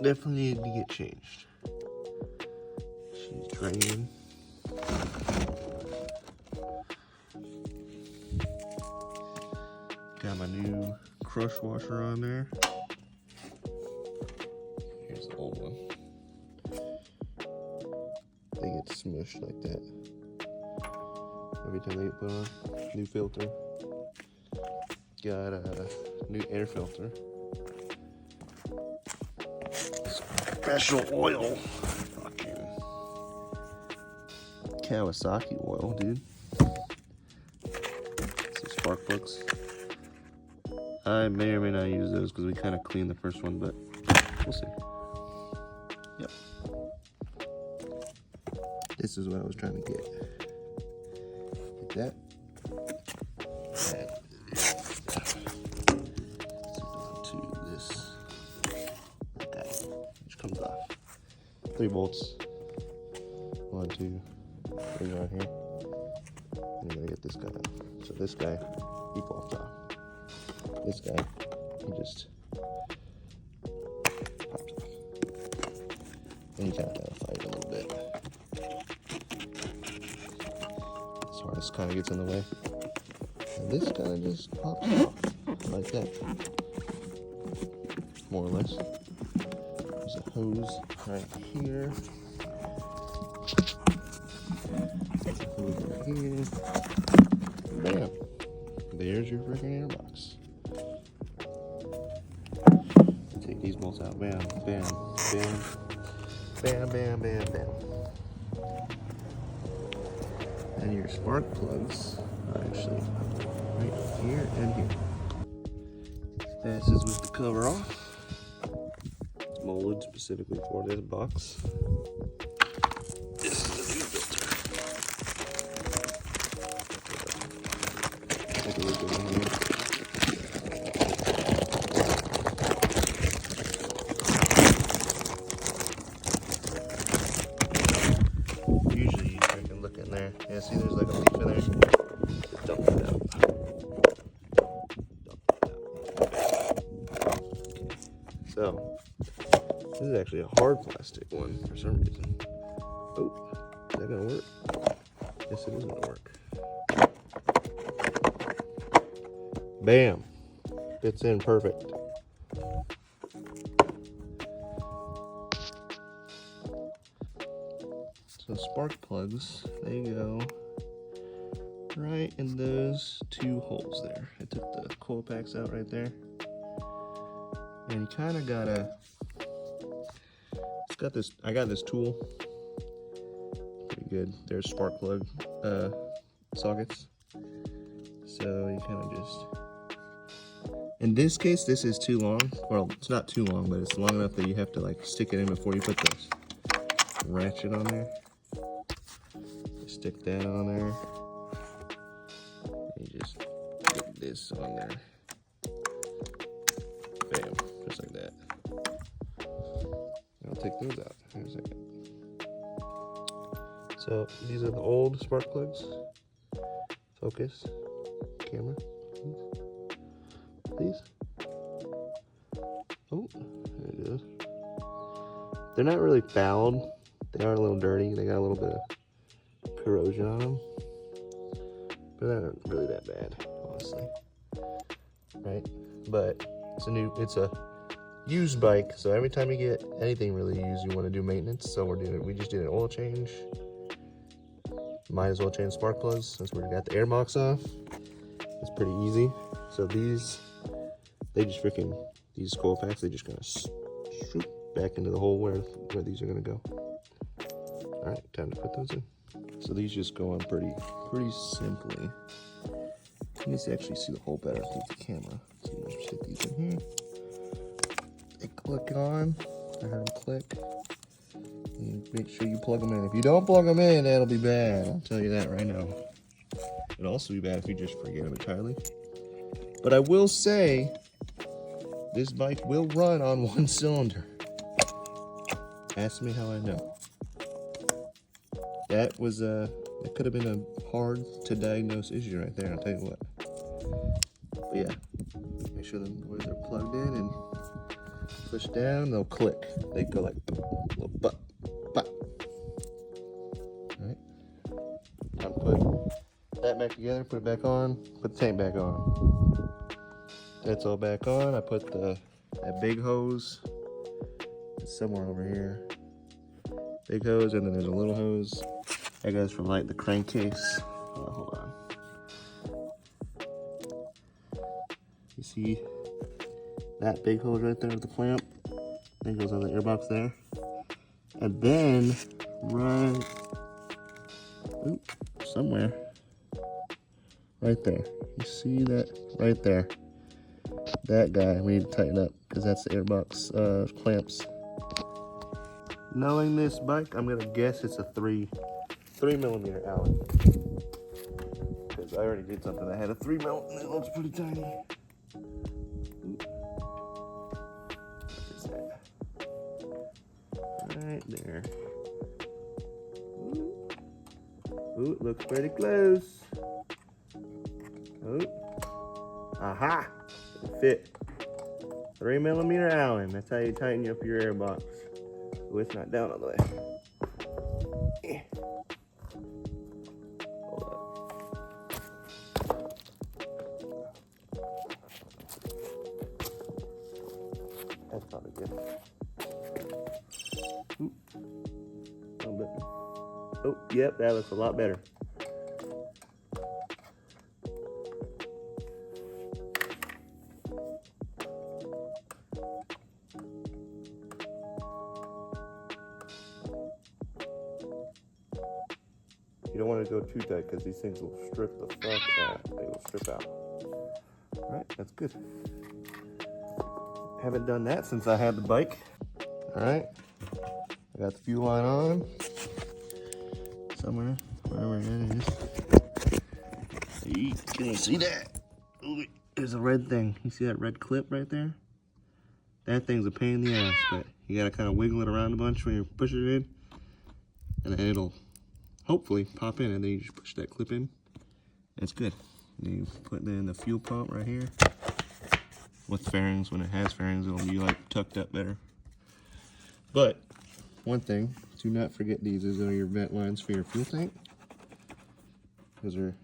definitely need to get changed. She's draining. Got my new crush washer on there. Here's the old one. They get smushed like that every time they get put on. New filter. Got a new air filter. Special oil. Fucking Kawasaki oil, dude. Some spark plugs. I may or may not use those because we kind of cleaned the first one, but we'll see. Yep. This is what I was trying to get. Like that. To this. Okay. Which comes off. 3 bolts. 1, 2, 3 right here. And I'm gonna get this guy out. So this guy, he pops off. This guy, he just pops off. And you kind of gotta fight a little bit. This harness kind of gets in the way. And this kind of just pops off like that. More or less. There's a hose right here. There's a hose right here. Bam! There's your freaking airbox. Take these bolts out. Bam, bam, bam, bam, bam, bam, bam. And your spark plugs are actually right here and here. This is with the cover off. It's molded specifically for this box. This is the new filter. Take a look at it here. Usually you can look in there. Yeah, see there's like a leaf in there. Dump it out. So, this is actually a hard plastic one for some reason. Oh, is that gonna work? Yes, it is gonna work. Bam! Fits in perfect. So spark plugs, they go right in those 2 holes there. I took the coil packs out right there. And you kind of gotta, it's got this, I got this tool, pretty good. There's spark plug sockets. So you kind of just, in this case, this is too long. Well, it's not too long, but it's long enough that you have to like stick it in before you put this ratchet on there. You stick that on there. And you just put this on there. Bam, just like that. I'll take those out in a second. So these are the old spark plugs. Focus, camera, please. Oh, there it goes. They're not really fouled. They are a little dirty. They got a little bit of corrosion on them, but they're not really that bad, honestly. Right? But it's a used bike, so every time you get anything really used, you want to do maintenance. So we just did an oil change. Might as well change spark plugs since we got the air box off. It's pretty easy. So these coil packs, they just kind of shoot back into the hole where these are gonna go. All right, time to put those in. So these just go on pretty simply. You can actually see the hole better through the camera. So you just stick these in here. They click on. I heard them click. And make sure you plug them in. If you don't plug them in, that'll be bad. I'll tell you that right now. It'll also be bad if you just forget them entirely. But I will say, this bike will run on 1 cylinder. Ask me how I know. That could have been a hard to diagnose issue right there, I'll tell you what. But yeah, make sure the boys are plugged in and Push down, they'll click. They go like little butt. Alright. I'll put that back together, put it back on, put the tank back on. That's all back on. I put that big hose. It's somewhere over here. Big hose, and then there's a little hose. That goes from like the crankcase. Oh, hold on. You see that big hose right there with the clamp? That goes on the airbox there. And then somewhere right there. You see that right there? That guy we need to tighten up because that's the airbox clamps. Knowing this bike, I'm gonna guess it's a 3mm Allen. Because I already did something that had a 3mm and it looks pretty tiny. Right there. Ooh, it looks pretty close. Oh, aha! It fit. 3mm Allen. That's how you tighten up your airbox. Oh, it's not down all the way. Hold up. That's probably good. Ooh. A little bit. Oh, yep, that looks a lot better. You don't want to go too tight because these things will strip the fuck out. They will strip out. All right, that's good. Haven't done that since I had the bike. All right, I got the fuel line on. Somewhere, wherever it is. Can you see that? Ooh, there's a red thing. You see that red clip right there? That thing's a pain in the ass, but you gotta kind of wiggle it around a bunch when you're pushing it in, and then it'll hopefully pop in, and then you just push that clip in. That's good. And you put in the fuel pump right here. With fairings, when it has fairings, it'll be like tucked up better. But one thing, do not forget these. These are your vent lines for your fuel tank. Those are,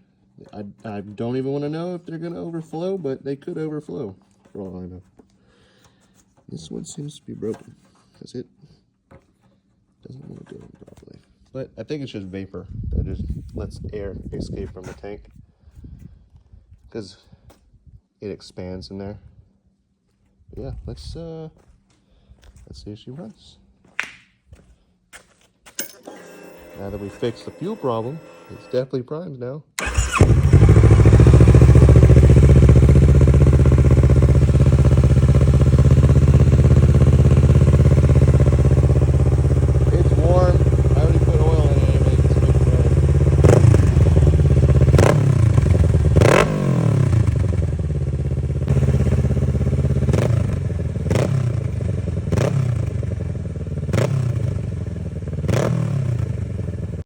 I don't even want to know if they're going to overflow, but they could overflow for all I know. This one seems to be broken because it doesn't want to go in properly. But I think it's just vapor that just lets air escape from the tank because it expands in there. But yeah, let's see if she runs. Now that we fixed the fuel problem, it's definitely primed now.